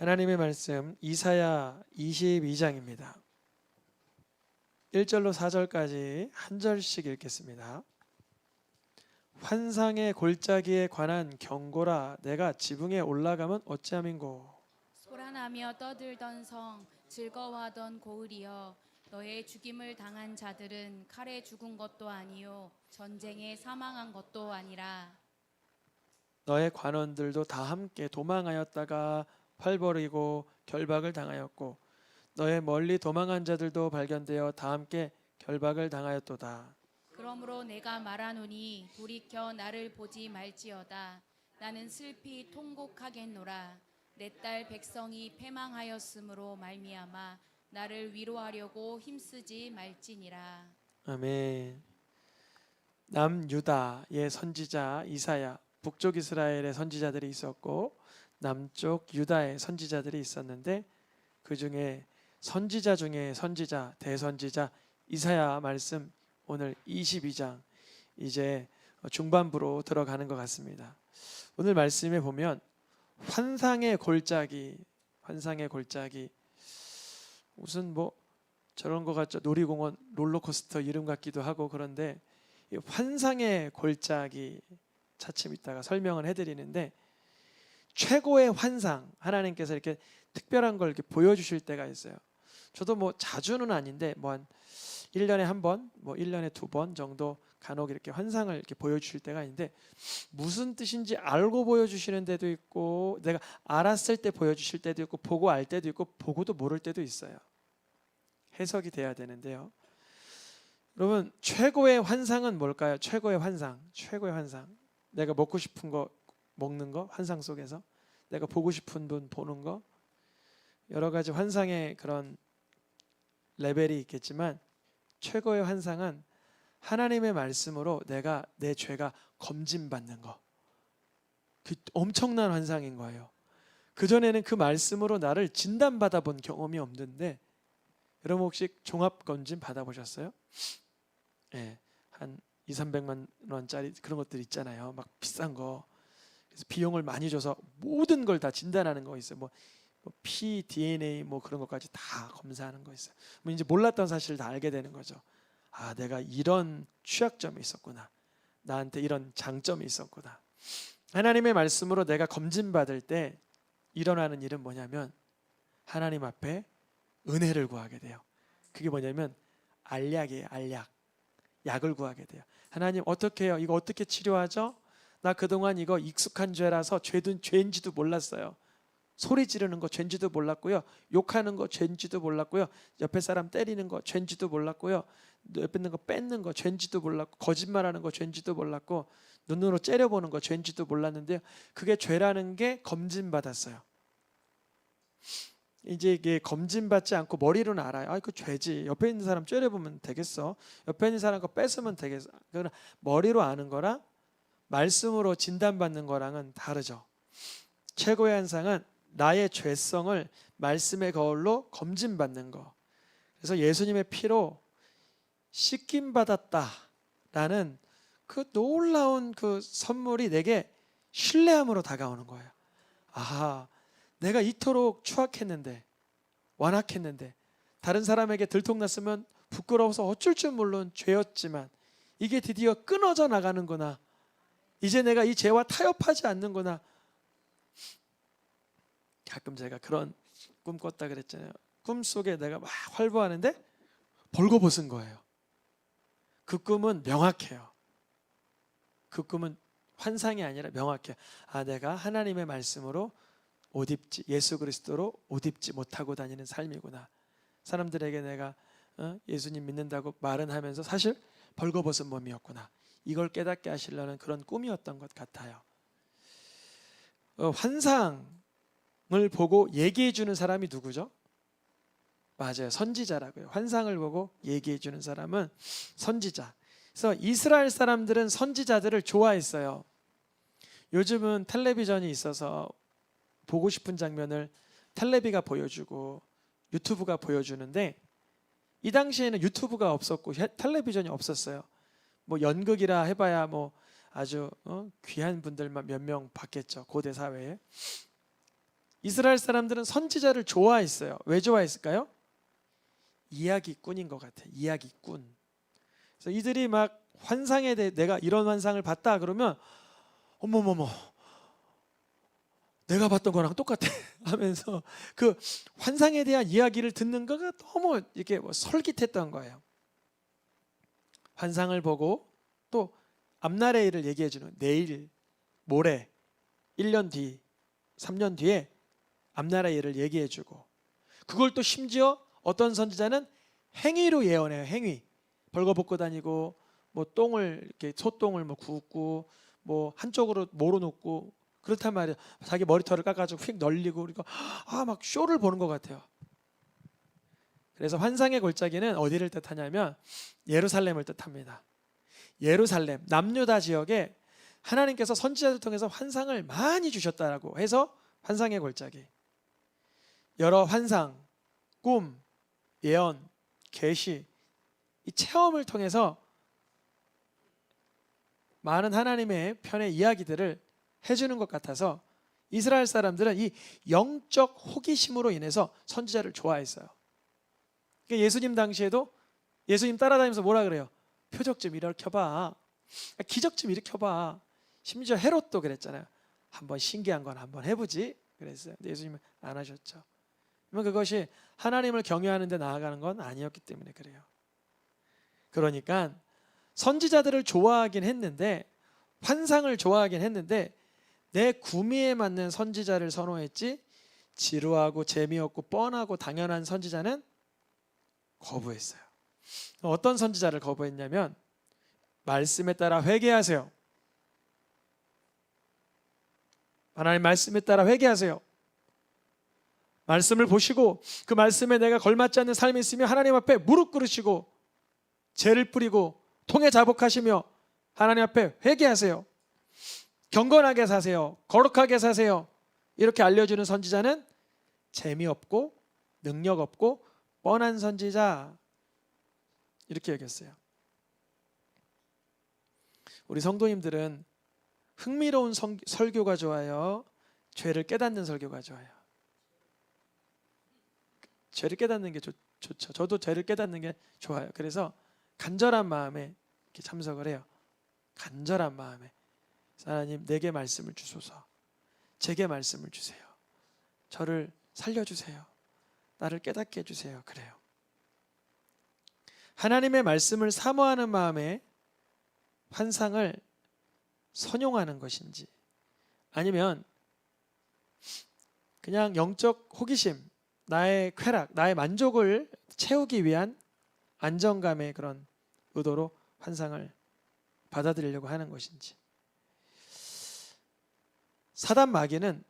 하나님의 말씀 이사야 22장입니다. 1절로 4절까지 한 절씩 읽겠습니다. 환상의 골짜기에 관한 경고라. 내가 지붕에 올라가면 어찌함인고. 소란하며 떠들던 성, 즐거워하던 고을이여, 너의 죽임을 당한 자들은 칼에 죽은 것도 아니요 전쟁에 사망한 것도 아니라. 너의 관원들도 다 함께 도망하였다가 활 벌이고 결박을 당하였고, 너의 멀리 도망한 자들도 발견되어 다 함께 결박을 당하였도다. 그러므로 내가 말하노니 돌이켜 나를 보지 말지어다. 나는 슬피 통곡하겠노라. 내 딸 백성이 패망하였으므로 말미암아 나를 위로하려고 힘쓰지 말지니라. 아멘. 남유다의 선지자 이사야, 북쪽 이스라엘의 선지자들이 있었고 남쪽 유다의 선지자들이 있었는데, 그 중에 선지자 중에 선지자, 대선지자 이사야 말씀 오늘 22장 이제 중반부로 들어가는 것 같습니다. 오늘 말씀에 보면 환상의 골짜기, 무슨 뭐 저런 거 같죠? 놀이공원 롤러코스터 이름 같기도 하고. 그런데 이 환상의 골짜기 차츰 이따가 설명을 해드리는데, 최고의 환상, 하나님께서 이렇게 특별한 걸 이렇게 보여주실 때가 있어요. 저도 뭐 자주는 아닌데 뭐 한 1년에 한 번, 뭐 1년에 2번 정도 간혹 이렇게 환상을 이렇게 보여주실 때가 있는데, 무슨 뜻인지 알고 보여주시는 때도 있고, 내가 알았을 때 보여주실 때도 있고, 보고 알 때도 있고, 보고도 모를 때도 있어요. 해석이 돼야 되는데요. 여러분, 최고의 환상은 뭘까요? 최고의 환상. 내가 먹고 싶은 거 먹는 거, 환상 속에서 내가 보고 싶은 분 보는 거, 여러 가지 환상의 그런 레벨이 있겠지만, 최고의 환상은 하나님의 말씀으로 내 죄가 검진받는 거. 그 엄청난 환상인 거예요. 그전에는 그 말씀으로 나를 진단받아 본 경험이 없는데, 여러분 혹시 종합검진 받아보셨어요? 네, 한 200~300만 원짜리 그런 것들 있잖아요. 막 비싼 거. 그래서 비용을 많이 줘서 모든 걸 다 진단하는 거 있어요. 뭐 피, DNA 뭐 그런 것까지 다 검사하는 거 있어요. 뭐 이제 몰랐던 사실을 다 알게 되는 거죠. 아, 내가 이런 취약점이 있었구나. 나한테 이런 장점이 있었구나. 하나님의 말씀으로 내가 검진받을 때 일어나는 일은 뭐냐면, 하나님 앞에 은혜를 구하게 돼요. 그게 뭐냐면 알약이에요. 약을 구하게 돼요. 하나님 어떻게 해요? 이거 어떻게 치료하죠? 나 그동안 이거 익숙한 죄라서 죄인지도 몰랐어요. 소리 지르는 거 죄인지도 몰랐고요. 욕하는 거 죄인지도 몰랐고요. 옆에 사람 때리는 거 죄인지도 몰랐고요. 옆에 있는 거 뺏는 거 죄인지도 몰랐고, 거짓말하는 거 죄인지도 몰랐고, 눈으로 째려보는 거 죄인지도 몰랐는데요. 그게 죄라는 게 검진받았어요. 이제 이게 검진받지 않고 머리로는 알아요. 아, 이거 죄지. 옆에 있는 사람 째려보면 되겠어. 옆에 있는 사람 거 뺏으면 되겠어. 그러나 머리로 아는 거랑 말씀으로 진단받는 거랑은 다르죠. 최고의 환상은 나의 죄성을 말씀의 거울로 검진받는 거. 그래서 예수님의 피로 씻김 받았다라는 그 놀라운 그 선물이 내게 신뢰함으로 다가오는 거예요. 아하, 내가 이토록 추악했는데, 완악했는데, 다른 사람에게 들통났으면 부끄러워서 어쩔 줄 모르는 죄였지만 이게 드디어 끊어져 나가는구나. 이제 내가 이 죄와 타협하지 않는구나. 가끔 제가 그런 꿈 꿨다 그랬잖아요. 꿈속에 내가 막 활보하는데 벌거벗은 거예요. 그 꿈은 명확해요. 그 꿈은 환상이 아니라 명확해요. 아, 내가 하나님의 말씀으로 옷 입지, 예수 그리스도로 옷 입지 못하고 다니는 삶이구나. 사람들에게 내가 예수님 믿는다고 말은 하면서 사실 벌거벗은 몸이었구나. 이걸 깨닫게 하시려는 그런 꿈이었던 것 같아요. 환상을 보고 얘기해 주는 사람이 누구죠? 맞아요, 선지자라고요. 환상을 보고 얘기해 주는 사람은 선지자. 그래서 이스라엘 사람들은 선지자들을 좋아했어요. 요즘은 텔레비전이 있어서 보고 싶은 장면을 텔레비가 보여주고 유튜브가 보여주는데, 이 당시에는 유튜브가 없었고 텔레비전이 없었어요. 뭐 연극이라 해봐야 뭐 아주 귀한 분들만 몇 명 봤겠죠, 고대 사회에. 이스라엘 사람들은 선지자를 좋아했어요. 왜 좋아했을까요? 이야기꾼인 것 같아요. 이야기꾼. 그래서 이들이 막 환상에 대해 내가 이런 환상을 봤다 그러면 어머머머 내가 봤던 거랑 똑같아 하면서 그 환상에 대한 이야기를 듣는 거가 너무 이렇게 설깃했던 거예요. 환상을 보고 또 앞날의 일을 얘기해 주는 내일, 모레, 1년 뒤, 3년 뒤에 앞날의 일을 얘기해 주고 그걸 또 심지어 어떤 선지자는 행위로 예언해요. 행위. 벌거벗고 다니고 뭐 똥을 이렇게 소똥을 뭐 굽고 뭐 한쪽으로 몰아놓고 그렇단 말이에요. 자기 머리털을 깎아가지고 휙 널리고 그러니까 막 쇼를 보는 것 같아요. 그래서 환상의 골짜기는 어디를 뜻하냐면 예루살렘을 뜻합니다. 예루살렘 남유다 지역에 하나님께서 선지자들 통해서 환상을 많이 주셨다라고 해서 환상의 골짜기. 여러 환상, 꿈, 예언, 계시 이 체험을 통해서 많은 하나님의 편의 이야기들을 해주는 것 같아서 이스라엘 사람들은 이 영적 호기심으로 인해서 선지자를 좋아했어요. 그러니까 예수님 당시에도 예수님 따라다니면서 뭐라 그래요? 표적 좀 일으켜봐. 기적 좀 일으켜봐. 심지어 헤롯도 그랬잖아요. 한번 신기한 건 한번 해보지 그랬어요. 근데 예수님은 안 하셨죠. 그것이 하나님을 경외하는 데 나아가는 건 아니었기 때문에 그래요. 그러니까 선지자들을 좋아하긴 했는데 환상을 좋아하긴 했는데 내 구미에 맞는 선지자를 선호했지 지루하고 재미없고 뻔하고 당연한 선지자는 거부했어요. 어떤 선지자를 거부했냐면 말씀에 따라 회개하세요. 하나님 말씀에 따라 회개하세요. 말씀을 보시고 그 말씀에 내가 걸맞지 않는 삶이 있으면 하나님 앞에 무릎 꿇으시고 죄를 뿌리고 통해 자복하시며 하나님 앞에 회개하세요. 경건하게 사세요. 거룩하게 사세요. 이렇게 알려주는 선지자는 재미없고 능력 없고 뻔한 선지자 이렇게 여겼어요. 우리 성도님들은 흥미로운 설교가 좋아요? 죄를 깨닫는 설교가 좋아요? 죄를 깨닫는 게 좋죠. 저도 죄를 깨닫는 게 좋아요. 그래서 간절한 마음에 이렇게 참석을 해요. 간절한 마음에 하나님 내게 말씀을 주소서. 제게 말씀을 주세요. 저를 살려주세요. 나를 깨닫게 해주세요. 그래요. 하나님의 말씀을 사모하는 마음에 환상을 선용하는 것인지 아니면 그냥 영적 호기심, 나의 쾌락, 나의 만족을 채우기 위한 안정감의 그런 의도로 환상을 받아들이려고 하는 것인지. 사단 마귀는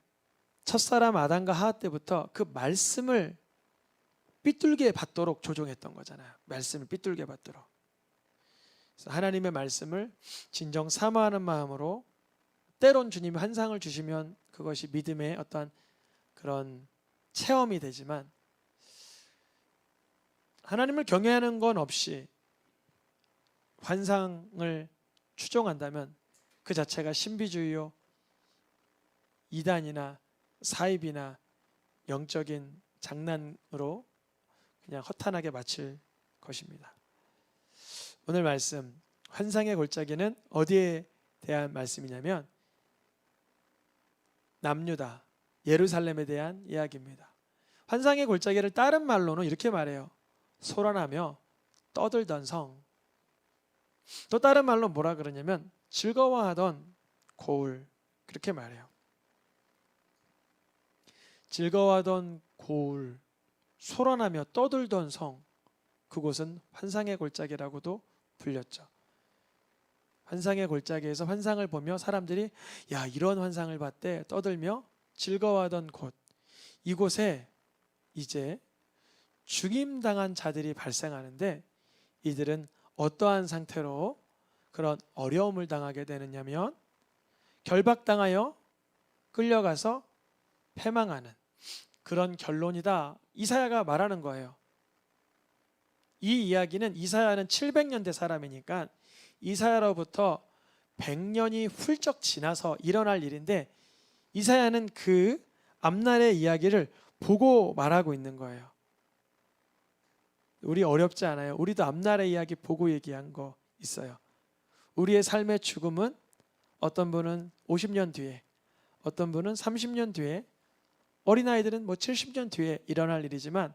첫사람 아담과 하와 때부터 그 말씀을 삐뚤게 받도록 조종했던 거잖아요. 말씀을 삐뚤게 받도록. 그래서 하나님의 말씀을 진정 사모하는 마음으로 때론 주님이 환상을 주시면 그것이 믿음의 어떠한 그런 체험이 되지만 하나님을 경외하는 건 없이 환상을 추종한다면 그 자체가 신비주의요 이단이나 사입이나 영적인 장난으로 그냥 허탄하게 마칠 것입니다. 오늘 말씀 환상의 골짜기는 어디에 대한 말씀이냐면 남유다 예루살렘에 대한 이야기입니다. 환상의 골짜기를 다른 말로는 이렇게 말해요. 소란하며 떠들던 성. 또 다른 말로 뭐라 그러냐면 즐거워하던 고을 그렇게 말해요. 즐거워하던 고을, 소란하며 떠들던 성, 그곳은 환상의 골짜기라고도 불렸죠. 환상의 골짜기에서 환상을 보며 사람들이 야 이런 환상을 봤대 떠들며 즐거워하던 곳, 이곳에 이제 죽임당한 자들이 발생하는데 이들은 어떠한 상태로 그런 어려움을 당하게 되느냐면 결박당하여 끌려가서 패망하는 그런 결론이다. 이사야가 말하는 거예요. 이 이야기는 이사야는 700년대 사람이니까 이사야로부터 100년이 훌쩍 지나서 일어날 일인데 이사야는 그 앞날의 이야기를 보고 말하고 있는 거예요. 우리 어렵지 않아요. 우리도 앞날의 이야기 보고 얘기한 거 있어요. 우리의 삶의 죽음은 어떤 분은 50년 뒤에, 어떤 분은 30년 뒤에, 어린아이들은 뭐 70년 뒤에 일어날 일이지만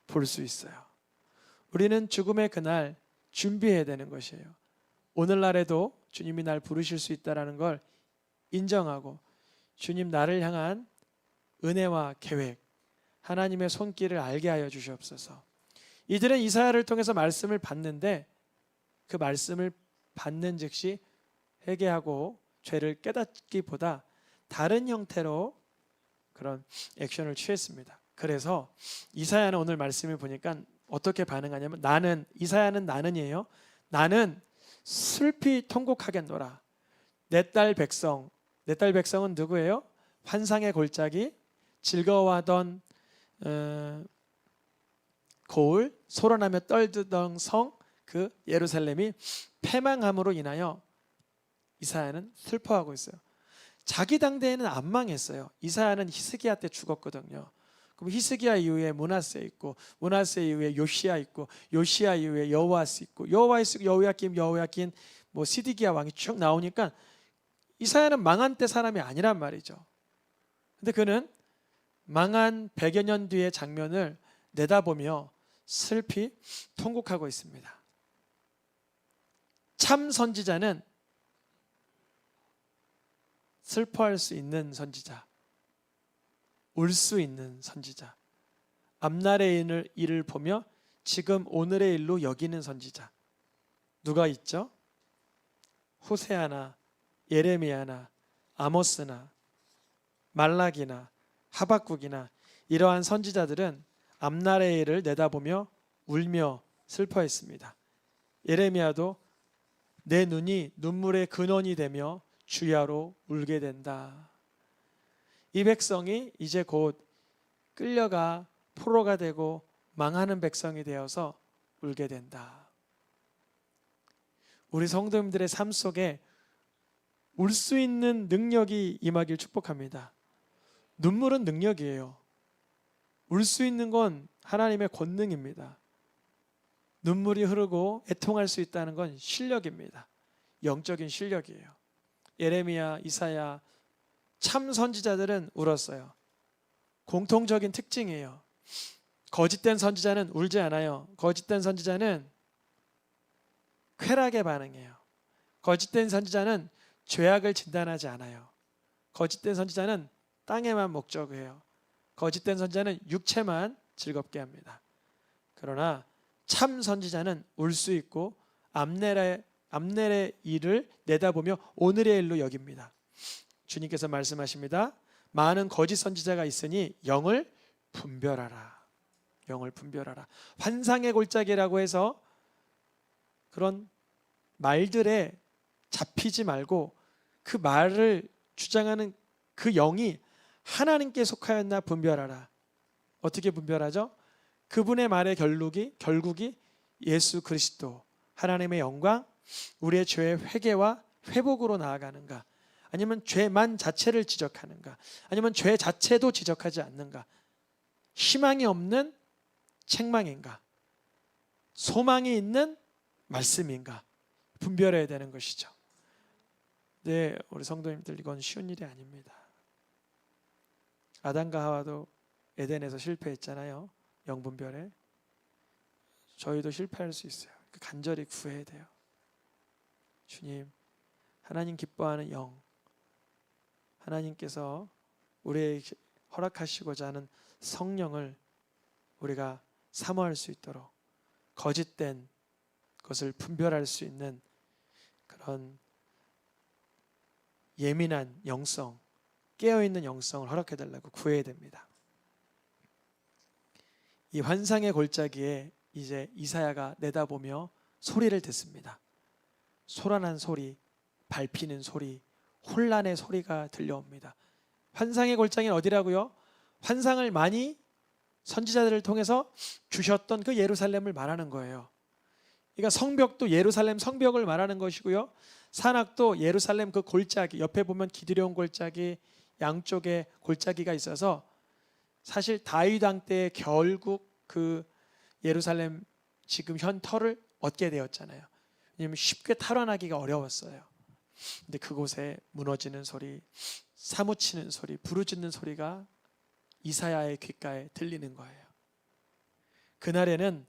볼 수 있어요. 우리는 죽음의 그날 준비해야 되는 것이에요. 오늘날에도 주님이 날 부르실 수 있다는 걸 인정하고 주님 나를 향한 은혜와 계획, 하나님의 손길을 알게 하여 주시옵소서. 이들은 이사야를 통해서 말씀을 받는데 그 말씀을 받는 즉시 회개하고 죄를 깨닫기보다 다른 형태로 그런 액션을 취했습니다. 그래서 이사야는 오늘 말씀을 보니까 어떻게 반응하냐면 이사야는 나는이에요. 나는 슬피 통곡하겠노라. 내 딸 백성은 누구예요? 환상의 골짜기, 즐거워하던 고을, 소란하며 떨던 성, 그 예루살렘이 패망함으로 인하여 이사야는 슬퍼하고 있어요. 자기 당대에는 안 망했어요. 이사야는 히스기야 때 죽었거든요. 그럼 히스기야 이후에 므낫세 있고, 므낫세 이후에 요시야 있고, 요시야 이후에 여호아스 있고, 여호아스 여호야kim 뭐 시디기야 왕이 쭉 나오니까 이사야는 망한 때 사람이 아니란 말이죠. 근데 그는 망한 100여 년 뒤의 장면을 내다보며 슬피 통곡하고 있습니다. 참 선지자는 슬퍼할 수 있는 선지자, 울 수 있는 선지자, 앞날의 일을 보며 지금 오늘의 일로 여기는 선지자. 누가 있죠? 호세아나 예레미야나 아모스나 말라기나 하박국이나 이러한 선지자들은 앞날의 일을 내다보며 울며 슬퍼했습니다. 예레미야도 내 눈이 눈물의 근원이 되며 주야로 울게 된다. 이 백성이 이제 곧 끌려가 포로가 되고 망하는 백성이 되어서 울게 된다. 우리 성도님들의 삶 속에 울 수 있는 능력이 임하길 축복합니다. 눈물은 능력이에요. 울 수 있는 건 하나님의 권능입니다. 눈물이 흐르고 애통할 수 있다는 건 실력입니다. 영적인 실력이에요. 예레미야, 이사야, 참 선지자들은 울었어요. 공통적인 특징이에요. 거짓된 선지자는 울지 않아요. 거짓된 선지자는 쾌락에 반응해요. 거짓된 선지자는 죄악을 진단하지 않아요. 거짓된 선지자는 땅에만 목적해요. 거짓된 선지자는 육체만 즐겁게 합니다. 그러나 참 선지자는 울 수 있고 앞날의 일을 내다보며 오늘의 일로 여깁니다. 주님께서 말씀하십니다. 많은 거짓 선지자가 있으니 영을 분별하라. 영을 분별하라. 환상의 골짜기라고 해서 그런 말들에 잡히지 말고 그 말을 주장하는 그 영이 하나님께 속하였나 분별하라. 어떻게 분별하죠? 그분의 말의 결국이 예수 그리스도, 하나님의 영광, 우리의 죄의 회개와 회복으로 나아가는가, 아니면 죄만 자체를 지적하는가, 아니면 죄 자체도 지적하지 않는가, 희망이 없는 책망인가, 소망이 있는 말씀인가 분별해야 되는 것이죠. 네, 우리 성도님들, 이건 쉬운 일이 아닙니다. 아담과 하와도 에덴에서 실패했잖아요. 영분별에. 저희도 실패할 수 있어요. 간절히 구해야 돼요. 주님, 하나님 기뻐하는 영, 하나님께서 우리에게 허락하시고자 하는 성령을 우리가 사모할 수 있도록 거짓된 것을 분별할 수 있는 그런 예민한 영성, 깨어있는 영성을 허락해달라고 구해야 됩니다. 이 환상의 골짜기에 이제 이사야가 내다보며 소리를 듣습니다. 소란한 소리, 밟히는 소리, 혼란의 소리가 들려옵니다. 환상의 골짜기는 어디라고요? 환상을 많이 선지자들을 통해서 주셨던 그 예루살렘을 말하는 거예요. 그러니까 성벽도 예루살렘 성벽을 말하는 것이고요. 산악도 예루살렘 그 골짜기, 옆에 보면 기드려온 골짜기, 양쪽에 골짜기가 있어서 사실 다윗 왕 때 결국 그 예루살렘 지금 현 터를 얻게 되었잖아요. 왜냐하면 쉽게 탈환하기가 어려웠어요. 근데 그곳에 무너지는 소리, 사무치는 소리, 부르짖는 소리가 이사야의 귓가에 들리는 거예요. 그날에는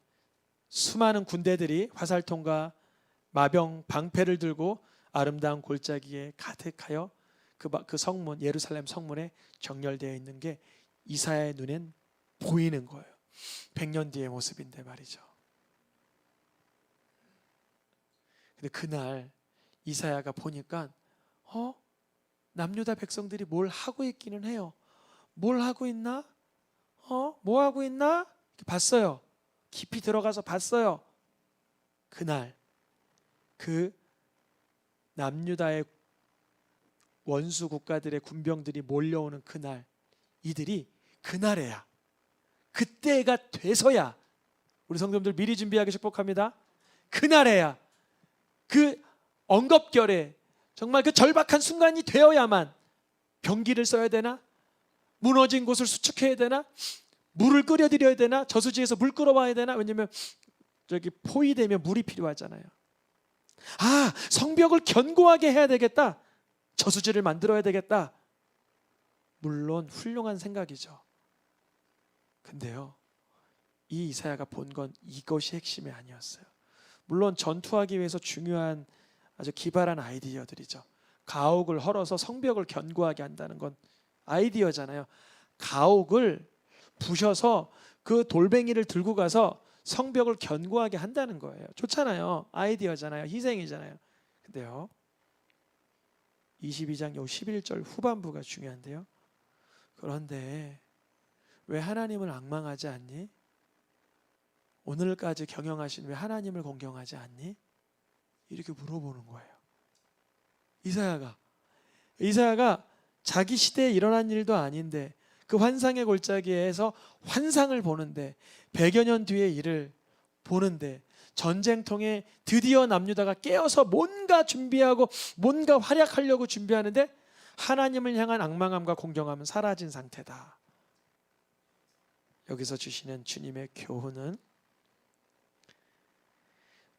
수많은 군대들이 화살통과 마병 방패를 들고 아름다운 골짜기에 가득하여 그 성문, 예루살렘 성문에 정렬되어 있는 게 이사야의 눈엔 보이는 거예요. 100년 뒤의 모습인데 말이죠. 근데 그날 이사야가 보니까 남유다 백성들이 뭘 하고 있기는 해요. 뭘 하고 있나? 뭐 하고 있나? 이렇게 봤어요. 깊이 들어가서 봤어요. 그날 그 남유다의 원수 국가들의 군병들이 몰려오는 그날, 이들이 그날에야, 그때가 돼서야, 우리 성도님들 미리 준비하기 축복합니다. 그날에야, 그 엉겁결에 정말 그 절박한 순간이 되어야만 병기를 써야 되나? 무너진 곳을 수축해야 되나? 물을 끓여드려야 되나? 저수지에서 물 끌어와야 되나? 왜냐면 저기 포위되면 물이 필요하잖아요. 성벽을 견고하게 해야 되겠다. 저수지를 만들어야 되겠다. 물론 훌륭한 생각이죠. 근데요, 이 이사야가 본 건 이것이 핵심이 아니었어요. 물론 전투하기 위해서 중요한 아주 기발한 아이디어들이죠. 가옥을 헐어서 성벽을 견고하게 한다는 건 아이디어잖아요. 가옥을 부셔서 그 돌멩이를 들고 가서 성벽을 견고하게 한다는 거예요. 좋잖아요. 아이디어잖아요. 희생이잖아요. 근데요, 22장 요 11절 후반부가 중요한데요. 그런데 왜 하나님을 앙망하지 않니? 오늘까지 경영하신 왜 하나님을 공경하지 않니? 이렇게 물어보는 거예요. 이사야가 자기 시대에 일어난 일도 아닌데 그 환상의 골짜기에서 환상을 보는데 100여 년 뒤의 일을 보는데 전쟁통에 드디어 남유다가 깨어서 뭔가 준비하고 뭔가 활약하려고 준비하는데 하나님을 향한 앙망함과 공경함은 사라진 상태다. 여기서 주시는 주님의 교훈은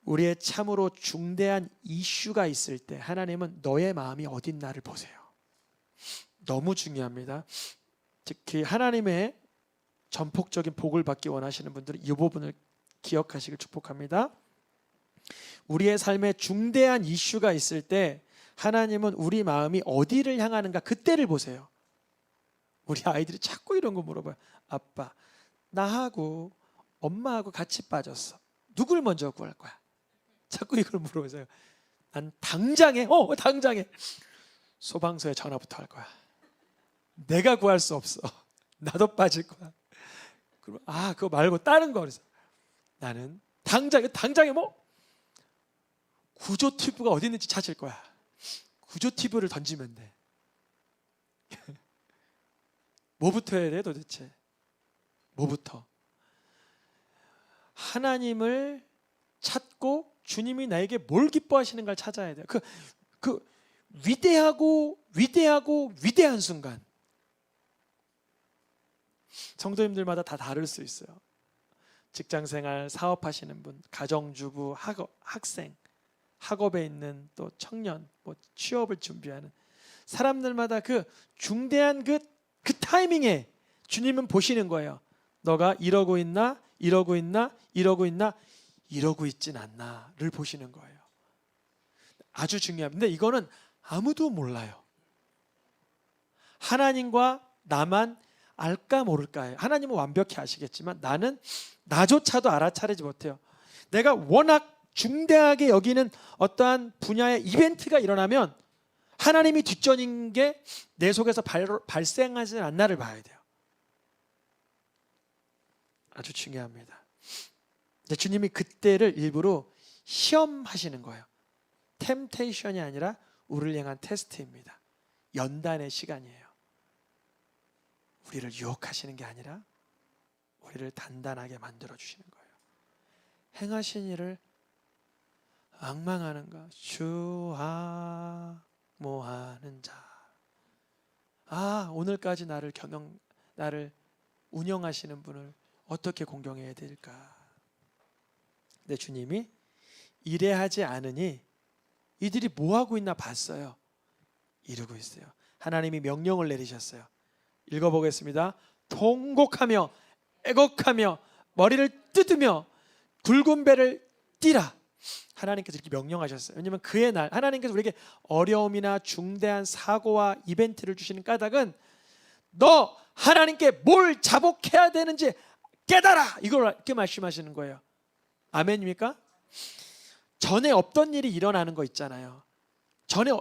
우리의 참으로 중대한 이슈가 있을 때 하나님은 너의 마음이 어딨나를 보세요. 너무 중요합니다. 특히 하나님의 전폭적인 복을 받기 원하시는 분들은 이 부분을 기억하시길 축복합니다. 우리의 삶에 중대한 이슈가 있을 때 하나님은 우리 마음이 어디를 향하는가 그때를 보세요. 우리 아이들이 자꾸 이런 거 물어봐요. 아빠, 나하고 엄마하고 같이 빠졌어. 누굴 먼저 구할 거야? 자꾸 이걸 물어보세요. 난 당장에 소방서에 전화부터 할 거야. 내가 구할 수 없어. 나도 빠질 거야. 그럼 그거 말고 다른 거. 그래서 나는 당장에 구조 튜브가 어디 있는지 찾을 거야. 구조 튜브를 던지면 돼. 뭐부터 해야 돼 도대체? 뭐부터? 하나님을 찾고 주님이 나에게 뭘 기뻐하시는가를 찾아야 돼요. 그 위대한 순간. 성도님들마다 다 다를 수 있어요. 직장생활, 사업하시는 분, 가정주부, 학생, 학업에 있는 또 청년, 취업을 준비하는 사람들마다 그 중대한 그 타이밍에 주님은 보시는 거예요. 너가 이러고 있나? 이러고 있진 않나를 보시는 거예요. 아주 중요합니다. 근데 이거는 아무도 몰라요. 하나님과 나만 알까 모를까요? 하나님은 완벽히 아시겠지만 나는 나조차도 알아차리지 못해요. 내가 워낙 중대하게 여기는 어떠한 분야의 이벤트가 일어나면 하나님이 뒷전인 게 내 속에서 발생하지 않나를 봐야 돼요. 아주 중요합니다. 주님이 그때를 일부러 시험하시는 거예요. 템테이션이 아니라 우리를 향한 테스트입니다. 연단의 시간이에요. 우리를 유혹하시는 게 아니라 우리를 단단하게 만들어주시는 거예요. 행하신 일을 앙망하는가? 주하모하는 자. 오늘까지 나를 운영하시는 분을 어떻게 공경해야 될까? 근데 주님이 이래하지 않으니 이들이 뭐 하고 있나 봤어요. 이러고 있어요. 하나님이 명령을 내리셨어요. 읽어보겠습니다. 통곡하며 애곡하며 머리를 뜯으며 굵은 배를 띠라. 하나님께서 이렇게 명령하셨어요. 왜냐하면 그의 날, 하나님께서 우리에게 어려움이나 중대한 사고와 이벤트를 주시는 까닭은 너 하나님께 뭘 자복해야 되는지 깨달아, 이걸 이렇게 말씀하시는 거예요. 아멘입니까? 전에 없던 일이 일어나는 거 있잖아요. 전에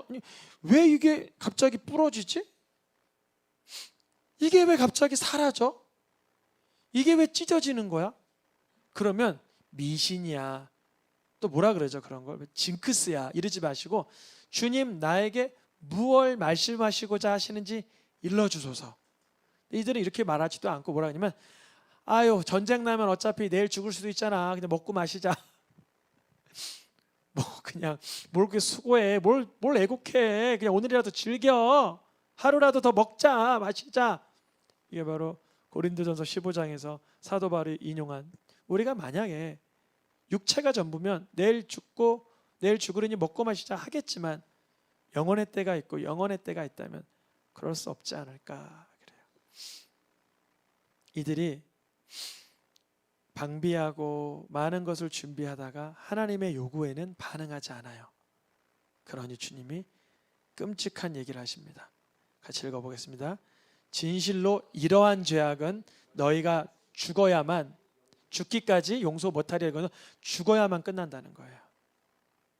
왜 이게 갑자기 부러지지? 이게 왜 갑자기 사라져? 이게 왜 찢어지는 거야? 그러면 미신이야. 또 뭐라 그러죠? 그런 걸 징크스야 이러지 마시고 주님 나에게 무엇을 말씀하시고자 하시는지 일러주소서. 이들은 이렇게 말하지도 않고 뭐라 하냐면 아유 전쟁 나면 어차피 내일 죽을 수도 있잖아. 그냥 먹고 마시자. 뭐 그냥 뭘 그렇게 수고해. 뭘 애곡해. 그냥 오늘이라도 즐겨. 하루라도 더 먹자 마시자. 이게 바로 고린도전서 15장에서 사도 바울이 인용한, 우리가 만약에 육체가 전부면 내일 죽고 내일 죽으려니 먹고 마시자 하겠지만 영혼의 때가 있고 영혼의 때가 있다면 그럴 수 없지 않을까 그래요. 이들이 방비하고 많은 것을 준비하다가 하나님의 요구에는 반응하지 않아요. 그러니 주님이 끔찍한 얘기를 하십니다. 같이 읽어보겠습니다. 진실로 이러한 죄악은 너희가 죽어야만, 죽기까지 용서 못하리라, 이거는 죽어야만 끝난다는 거예요.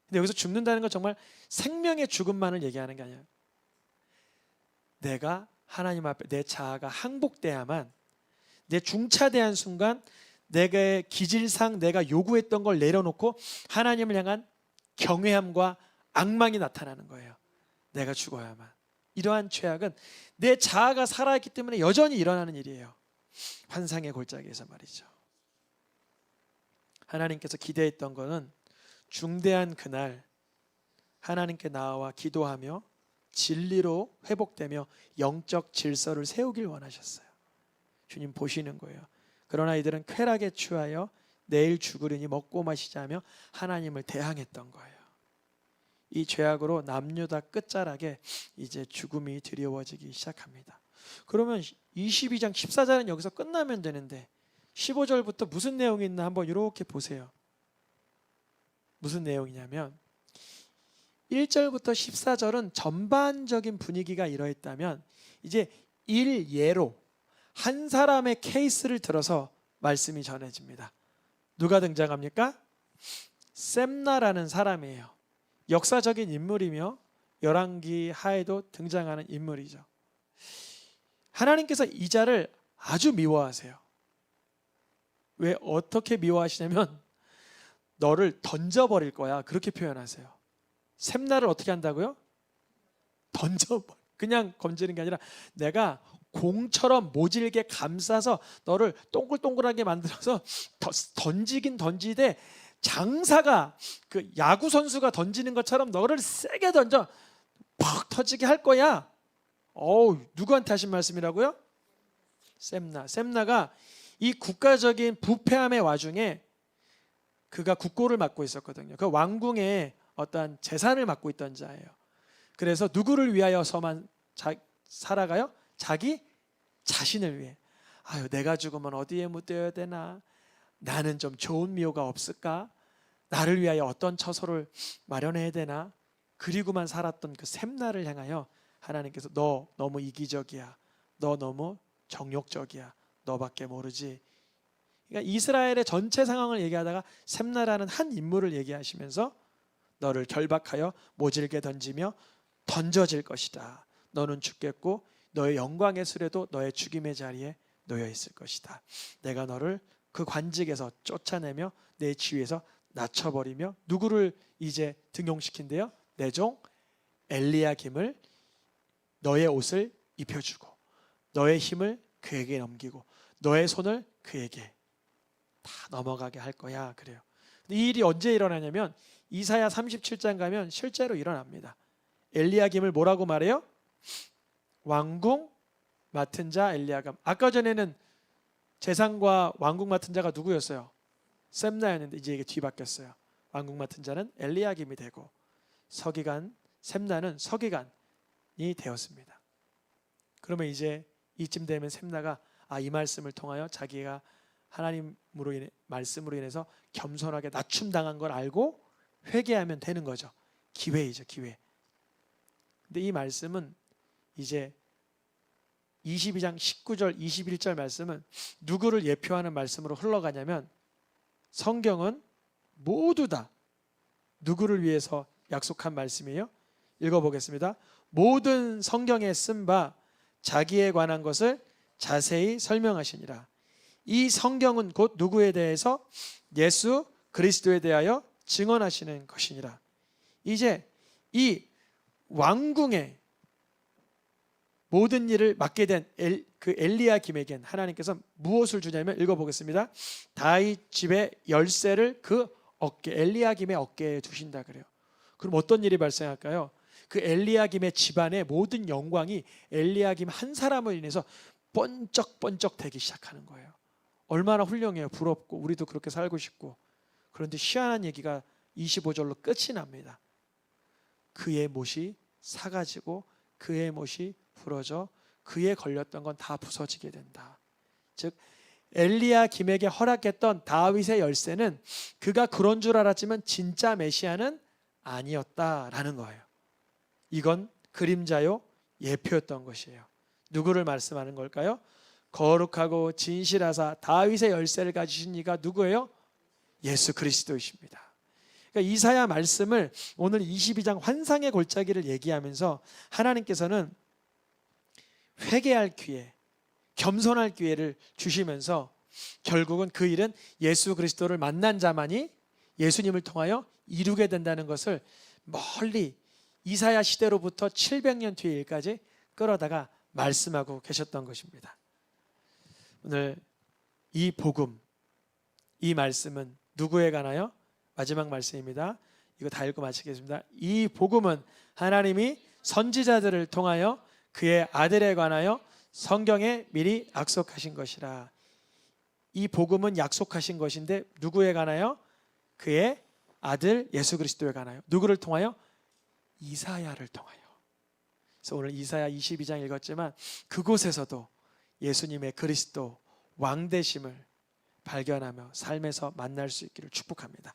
근데 여기서 죽는다는 건 정말 생명의 죽음만을 얘기하는 게 아니에요. 내가 하나님 앞에 내 자아가 항복돼야만, 내 중차대한 순간 내가 기질상 내가 요구했던 걸 내려놓고 하나님을 향한 경외함과 악망이 나타나는 거예요. 내가 죽어야만. 이러한 죄악은 내 자아가 살아있기 때문에 여전히 일어나는 일이에요. 환상의 골짜기에서 말이죠. 하나님께서 기대했던 것은 중대한 그날 하나님께 나와 기도하며 진리로 회복되며 영적 질서를 세우길 원하셨어요. 주님 보시는 거예요. 그러나 이들은 쾌락에 취하여 내일 죽으려니 먹고 마시자며 하나님을 대항했던 거예요. 이 죄악으로 남녀 다 끝자락에 이제 죽음이 두려워지기 시작합니다. 그러면 22장 14절은 여기서 끝나면 되는데 15절부터 무슨 내용이 있나 한번 이렇게 보세요. 무슨 내용이냐면 1절부터 14절은 전반적인 분위기가 이러했다면 이제 일예로 한 사람의 케이스를 들어서 말씀이 전해집니다. 누가 등장합니까? 셈나라는 사람이에요. 역사적인 인물이며 열왕기 하에도 등장하는 인물이죠. 하나님께서 이 자를 아주 미워하세요. 왜 어떻게 미워하시냐면 너를 던져버릴 거야 그렇게 표현하세요. 셈나를 어떻게 한다고요? 던져버려. 그냥 건지는 게 아니라 내가 공처럼 모질게 감싸서 너를 동글동글하게 만들어서 던지긴 던지되 장사가 그 야구 선수가 던지는 것처럼 너를 세게 던져 팍 터지게 할 거야. 누구한테 하신 말씀이라고요? 셈나가 이 국가적인 부패함의 와중에 그가 국고를 맡고 있었거든요. 그 왕궁의 어떠한 재산을 맡고 있던 자예요. 그래서 누구를 위하여서만 살아가요? 자기 자신을 위해. 내가 죽으면 어디에 묻혀야 되나? 나는 좀 좋은 미호가 없을까? 나를 위하여 어떤 처소를 마련해야 되나? 그리고만 살았던 그 셈나를 향하여 하나님께서 너 너무 이기적이야. 너 너무 정욕적이야. 너밖에 모르지. 그러니까 이스라엘의 전체 상황을 얘기하다가 셈나라는 한 인물을 얘기하시면서 너를 결박하여 모질게 던지며 던져질 것이다. 너는 죽겠고 너의 영광의 수레도 너의 죽임의 자리에 놓여 있을 것이다. 내가 너를 그 관직에서 쫓아내며 내 지위에서 낮춰버리며 누구를 이제 등용시킨대요? 내 종 엘리야김을 너의 옷을 입혀주고 너의 힘을 그에게 넘기고 너의 손을 그에게 다 넘어가게 할 거야. 그래요. 이 일이 언제 일어나냐면 이사야 37장 가면 실제로 일어납니다. 엘리야김을 뭐라고 말해요? 왕궁 맡은 자 엘리야김. 아까 전에는 재상과 왕궁 맡은 자가 누구였어요? 셈나였는데 이제 이게 뒤바뀌었어요. 왕궁 맡은 자는 엘리야김이 되고 서기관 셈나는 서기관이 되었습니다. 그러면 이제 이쯤 되면 셈나가 이 말씀을 통하여 자기가 하나님으로 인해 말씀으로 인해서 겸손하게 낮춤 당한 걸 알고 회개하면 되는 거죠. 기회이죠, 기회. 근데 이 말씀은 이제 22장 19절 21절 말씀은 누구를 예표하는 말씀으로 흘러가냐면 성경은 모두 다 누구를 위해서 약속한 말씀이에요? 읽어보겠습니다. 모든 성경에 쓴 바 자기에 관한 것을 자세히 설명하시니라. 이 성경은 곧 누구에 대해서? 예수 그리스도에 대하여 증언하시는 것이니라. 이제 이 왕궁의 모든 일을 맡게 된 그 엘리야김에겐 하나님께서 무엇을 주냐면 읽어보겠습니다. 다윗 집의 열쇠를 그 어깨 엘리야김의 어깨에 두신다 그래요. 그럼 어떤 일이 발생할까요? 그 엘리야김의 집안의 모든 영광이 엘리야김 한 사람을 인해서 번쩍번쩍 되기 시작하는 거예요. 얼마나 훌륭해요. 부럽고 우리도 그렇게 살고 싶고. 그런데 희한한 얘기가 25절로 끝이 납니다. 그의 못이 사가지고 그의 못이 부러져 그에 걸렸던 건 다 부서지게 된다. 즉 엘리야김에게 허락했던 다윗의 열쇠는 그가 그런 줄 알았지만 진짜 메시아는 아니었다라는 거예요. 이건 그림자요 예표였던 것이에요. 누구를 말씀하는 걸까요? 거룩하고 진실하사 다윗의 열쇠를 가지신 이가 누구예요? 예수 그리스도이십니다. 그러니까 이사야 말씀을 오늘 22장 환상의 골짜기를 얘기하면서 하나님께서는 회개할 기회, 겸손할 기회를 주시면서 결국은 그 일은 예수 그리스도를 만난 자만이 예수님을 통하여 이루게 된다는 것을 멀리 이사야 시대로부터 700년 뒤의 일까지 끌어다가 말씀하고 계셨던 것입니다. 오늘 이 복음, 이 말씀은 누구에 관하여? 마지막 말씀입니다. 이거 다 읽고 마치겠습니다. 이 복음은 하나님이 선지자들을 통하여 그의 아들에 관하여 성경에 미리 약속하신 것이라. 이 복음은 약속하신 것인데 누구에 관하여? 그의 아들 예수 그리스도에 관하여. 누구를 통하여? 이사야를 통하여. 그래서 오늘 이사야 22장 읽었지만 그곳에서도 예수님의 그리스도 왕되심을 발견하며 삶에서 만날 수 있기를 축복합니다.